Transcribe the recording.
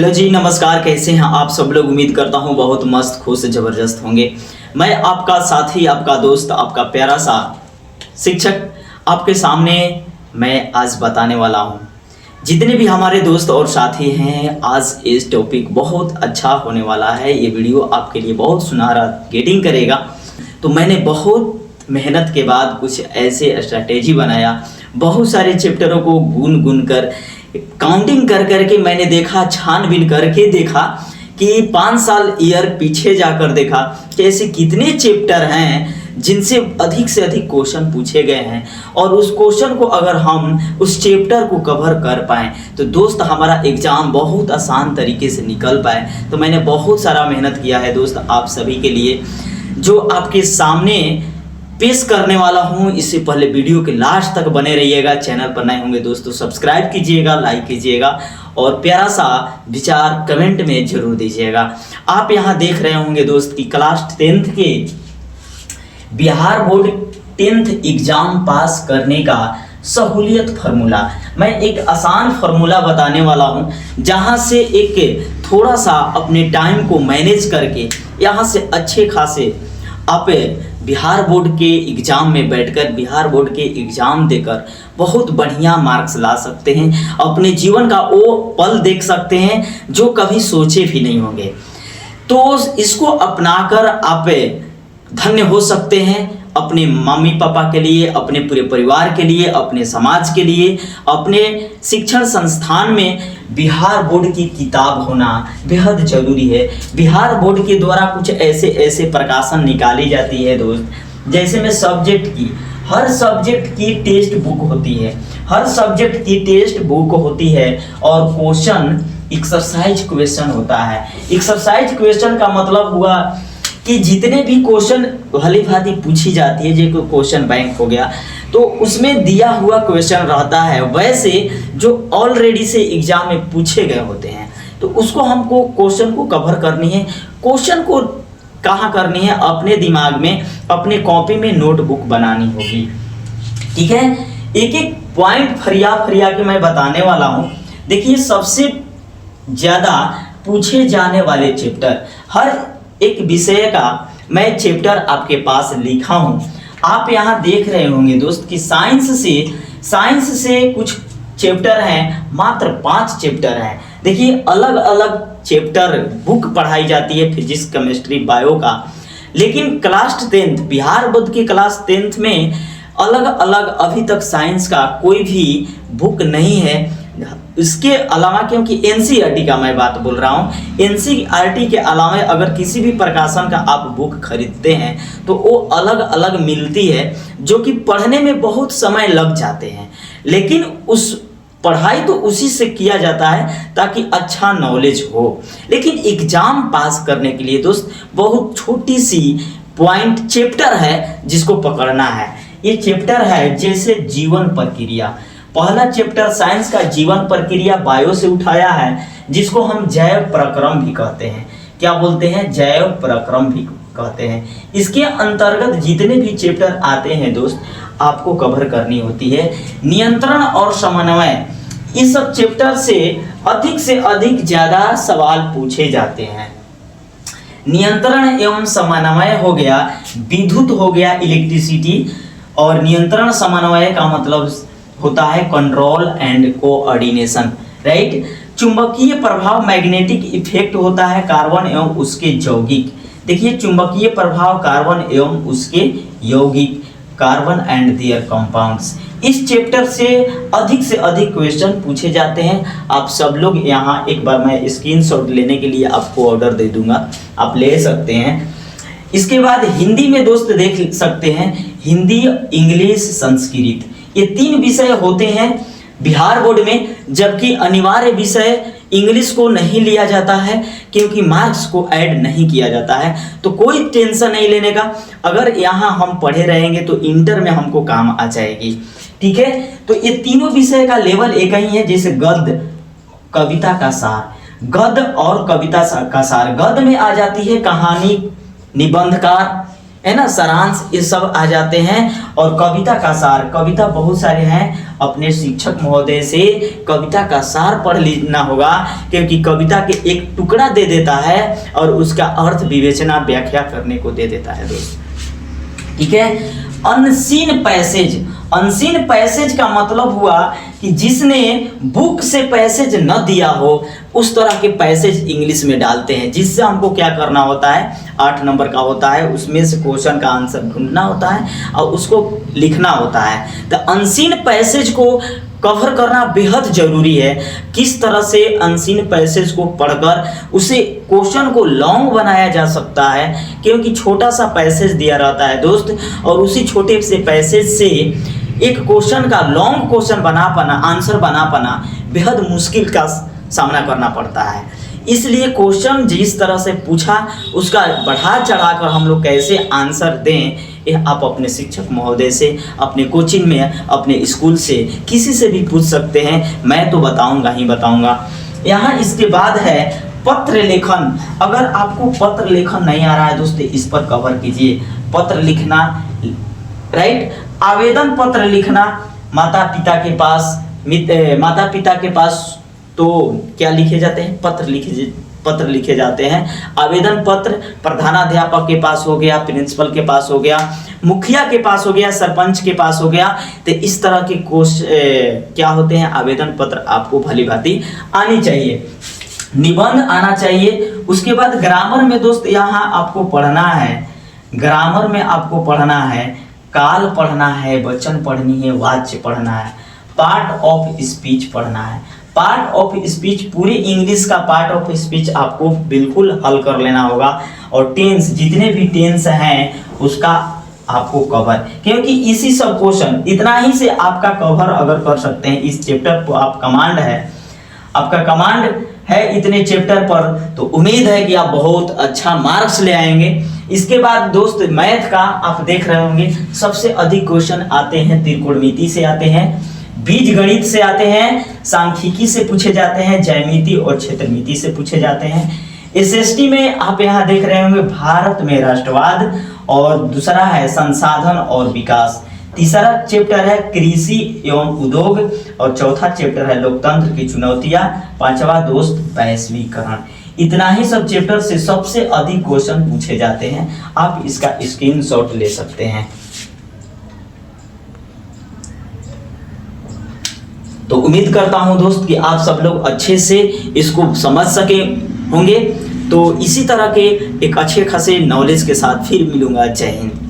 Hello जी, नमस्कार। कैसे हैं आप सब लोग? उम्मीद करता हूं बहुत मस्त, खुश, ज़बरदस्त होंगे। मैं आपका साथी, आपका दोस्त, आपका प्यारा सा शिक्षक आपके सामने मैं आज बताने वाला हूं। जितने भी हमारे दोस्त और साथी हैं, आज इस टॉपिक बहुत अच्छा होने वाला है। ये वीडियो आपके लिए बहुत सुनहरा गेटिंग करेगा। तो मैंने बहुत मेहनत के बाद कुछ ऐसे स्ट्रैटेजी बनाया, बहुत सारे चैप्टरों को गुन गुन कर काउंटिंग कर करके मैंने देखा, छानबीन करके देखा कि 5 साल ईयर पीछे जाकर देखा कि ऐसे कितने चैप्टर हैं जिनसे अधिक से अधिक क्वेश्चन पूछे गए हैं, और उस क्वेश्चन को अगर हम उस चैप्टर को कवर कर पाएँ तो दोस्त हमारा एग्ज़ाम बहुत आसान तरीके से निकल पाए। तो मैंने बहुत सारा मेहनत किया है दोस्त आप सभी के लिए, जो आपके सामने पेश करने वाला हूं। इससे पहले वीडियो के लास्ट तक बने रहिएगा। चैनल पर नए होंगे दोस्तों सब्सक्राइब कीजिएगा, लाइक कीजिएगा और प्यारा सा विचार कमेंट में जरूर दीजिएगा। आप यहां देख रहे होंगे दोस्त कि क्लास 10th के बिहार बोर्ड 10th एग्जाम पास करने का सहूलियत फार्मूला, मैं एक आसान फार्मूला बताने वाला हूं, जहां से एक थोड़ा सा अपने टाइम को मैनेज करके यहां से अच्छे खासे आप बिहार बोर्ड के एग्ज़ाम में बैठकर बिहार बोर्ड के एग्ज़ाम देकर बहुत बढ़िया मार्क्स ला सकते हैं। अपने जीवन का वो पल देख सकते हैं जो कभी सोचे भी नहीं होंगे। तो इसको अपनाकर आप धन्य हो सकते हैं, अपने मम्मी पापा के लिए, अपने पूरे परिवार के लिए, अपने समाज के लिए। अपने शिक्षण संस्थान में बिहार बोर्ड की किताब होना बेहद ज़रूरी है। बिहार बोर्ड के द्वारा कुछ ऐसे प्रकाशन निकाली जाती है दोस्त, जैसे में सब्जेक्ट की, हर सब्जेक्ट की टेक्स्ट बुक होती है, हर सब्जेक्ट की टेक्स्ट बुक होती है और क्वेश्चन एक्सरसाइज क्वेश्चन होता है। एक्सरसाइज क्वेश्चन का मतलब हुआ कि जितने भी क्वेश्चन भली भांति पूछी जाती है, जो क्वेश्चन बैंक हो गया तो उसमें दिया हुआ क्वेश्चन रहता है वैसे जो ऑलरेडी से एग्जाम में पूछे गए होते हैं, तो उसको हमको क्वेश्चन को कवर करनी है। क्वेश्चन को कहाँ करनी है? अपने दिमाग में, अपने कॉपी में नोटबुक बनानी होगी। ठीक है, एक एक पॉइंट फरिया के मैं बताने वाला हूँ। देखिए, सबसे ज़्यादा पूछे जाने वाले चैप्टर, हर एक विषय का मैं चैप्टर आपके पास लिखा हूँ। आप यहाँ देख रहे होंगे दोस्त कि साइंस से कुछ चैप्टर हैं, मात्र 5 चैप्टर हैं। देखिए, अलग अलग चैप्टर बुक पढ़ाई जाती है, फिजिक्स, केमिस्ट्री, बायो का, लेकिन क्लास 10th बिहार बोर्ड की क्लास 10th में अलग अलग अभी तक साइंस का कोई भी बुक नहीं है। इसके अलावा, क्योंकि एनसीईआरटी का मैं बात बोल रहा हूँ, एनसीईआरटी के अलावा अगर किसी भी प्रकाशन का आप बुक खरीदते हैं तो वो अलग अलग मिलती है, जो कि पढ़ने में बहुत समय लग जाते हैं, लेकिन उस पढ़ाई तो उसी से किया जाता है ताकि अच्छा नॉलेज हो। लेकिन एग्जाम पास करने के लिए दोस्त बहुत छोटी सी पॉइंट चैप्टर है जिसको पकड़ना है। ये चैप्टर है जैसे जीवन प्रक्रिया। पहला चैप्टर साइंस का जीवन प्रक्रिया बायो से उठाया है, जिसको हम जैव प्रक्रम भी कहते हैं। क्या बोलते हैं? जैव प्रक्रम भी कहते हैं। इसके अंतर्गत जितने भी चैप्टर आते हैं दोस्त, आपको कवर करनी होती है। नियंत्रण और समन्वय, इस सब चैप्टर से अधिक ज़्यादा सवाल पूछे जाते हैं। नियंत्रण एवं समन्वय हो गया, विद्युत हो गया, इलेक्ट्रिसिटी, और नियंत्रण समन्वय का मतलब होता है कंट्रोल एंड कोऑर्डिनेशन, राइट। चुंबकीय प्रभाव, मैग्नेटिक इफेक्ट होता है कार्बन एवं उसके यौगिक। देखिए, चुंबकीय प्रभाव कार्बन एवं उसके यौगिक, कार्बन एंड देयर कंपाउंड्स। इस चैप्टर से अधिक क्वेश्चन पूछे जाते हैं। आप सब लोग यहाँ एक बार मैं स्क्रीनशॉट लेने के लिए आपको ऑर्डर दे दूंगा, आप ले सकते हैं। इसके बाद हिंदी में दोस्त देख सकते हैं, हिंदी, इंग्लिश, संस्कृत, ये 3 विषय होते हैं बिहार बोर्ड में, जबकि अनिवार्य विषय इंग्लिश को नहीं लिया जाता है क्योंकि मार्क्स को ऐड नहीं किया जाता है। तो कोई टेंशन नहीं लेने का, अगर यहाँ हम पढ़े रहेंगे तो इंटर में हमको काम आ जाएगी। ठीक है, तो ये तीनों विषय का लेवल एक ही है। जैसे गद्य, कविता का सार, गद्य और कविता का सार। गद्य में आ जाती है कहानी, निबंधकार, है ना, सारांश, ये सब आ जाते हैं। और कविता का सार, कविता बहुत सारे हैं, अपने शिक्षक महोदय से कविता का सार पढ़ लेना होगा, क्योंकि कविता के एक टुकड़ा दे देता है और उसका अर्थ विवेचना व्याख्या करने को दे देता है दोस्त। ठीक है। अनसीन पैसेज, अनसीन पैसेज का मतलब हुआ कि जिसने बुक से पैसेज न दिया हो उस तरह के पैसेज इंग्लिश में डालते हैं, जिससे हमको क्या करना होता है, 8 नंबर का होता है, उसमें से क्वेश्चन का आंसर ढूंढना होता है और उसको लिखना होता है। तो अनसीन पैसेज को कवर करना बेहद जरूरी है। किस तरह से अनसीन पैसेज को पढ़कर उसे क्वेश्चन को लॉन्ग बनाया जा सकता है, क्योंकि छोटा सा पैसेज दिया रहता है दोस्त, और उसी छोटे से पैसेज से एक क्वेश्चन का लॉन्ग क्वेश्चन बना पाना, आंसर बना पाना बेहद मुश्किल का सामना करना पड़ता है। इसलिए क्वेश्चन जिस तरह से पूछा उसका बढ़ा चढ़ाकर हम लोग कैसे आंसर दें, यह आप अपने शिक्षक महोदय से, अपने कोचिंग में, अपने स्कूल से, किसी से भी पूछ सकते हैं। मैं तो बताऊंगा ही बताऊंगा। यहाँ इसके बाद है पत्र लेखन। अगर आपको पत्र लेखन नहीं आ रहा है दोस्तों, इस पर कवर कीजिए। पत्र लिखना, राइट, आवेदन पत्र लिखना, माता पिता के पास, माता पिता के पास तो क्या लिखे जाते हैं, पत्र लिखे जाते हैं। आवेदन पत्र प्रधानाध्यापक के पास हो गया, प्रिंसिपल के पास हो गया, मुखिया के पास हो गया, सरपंच के पास हो गया। तो इस तरह के क्या होते हैं, आवेदन पत्र आपको भली भांति आनी चाहिए। निबंध आना चाहिए। उसके बाद ग्रामर में दोस्त यहाँ आपको पढ़ना है, ग्रामर में आपको पढ़ना है, काल पढ़ना है, वचन पढ़नी है, वाच्य पढ़ना है, पार्ट ऑफ स्पीच पढ़ना है। पार्ट ऑफ स्पीच, पूरी इंग्लिश का पार्ट ऑफ स्पीच आपको बिल्कुल हल कर लेना होगा। और टेंस, जितने भी टेंस हैं उसका आपको कवर, क्योंकि इसी सब क्वेश्चन इतना ही से आपका कवर अगर कर सकते हैं इस चैप्टर को, आप कमांड है, आपका कमांड है इतने चैप्टर पर, तो उम्मीद है कि आप बहुत अच्छा मार्क्स ले आएंगे। इसके बाद दोस्त मैथ का आप देख रहे होंगे, सबसे अधिक क्वेश्चन आते हैं त्रिकोणमिति से आते हैं, बीज गणित से आते हैं, सांख्यिकी से पूछे जाते हैं, ज्यामिति और क्षेत्रमिति से पूछे जाते हैं। एसएसटी में आप यहाँ देख रहे होंगे भारत में राष्ट्रवाद, और दूसरा है संसाधन और विकास, तीसरा चैप्टर है कृषि एवं उद्योग, और चौथा चैप्टर है लोकतंत्र की चुनौतियां, पांचवा दोस्त वैश्वीकरण। इतना ही सब चैप्टर से सबसे अधिक क्वेश्चन पूछे जाते हैं। आप इसका स्क्रीनशॉट ले सकते हैं। तो उम्मीद करता हूं दोस्त कि आप सब लोग अच्छे से इसको समझ सके होंगे। तो इसी तरह के एक अच्छे खासे नॉलेज के साथ फिर मिलूंगा। जय हिंद।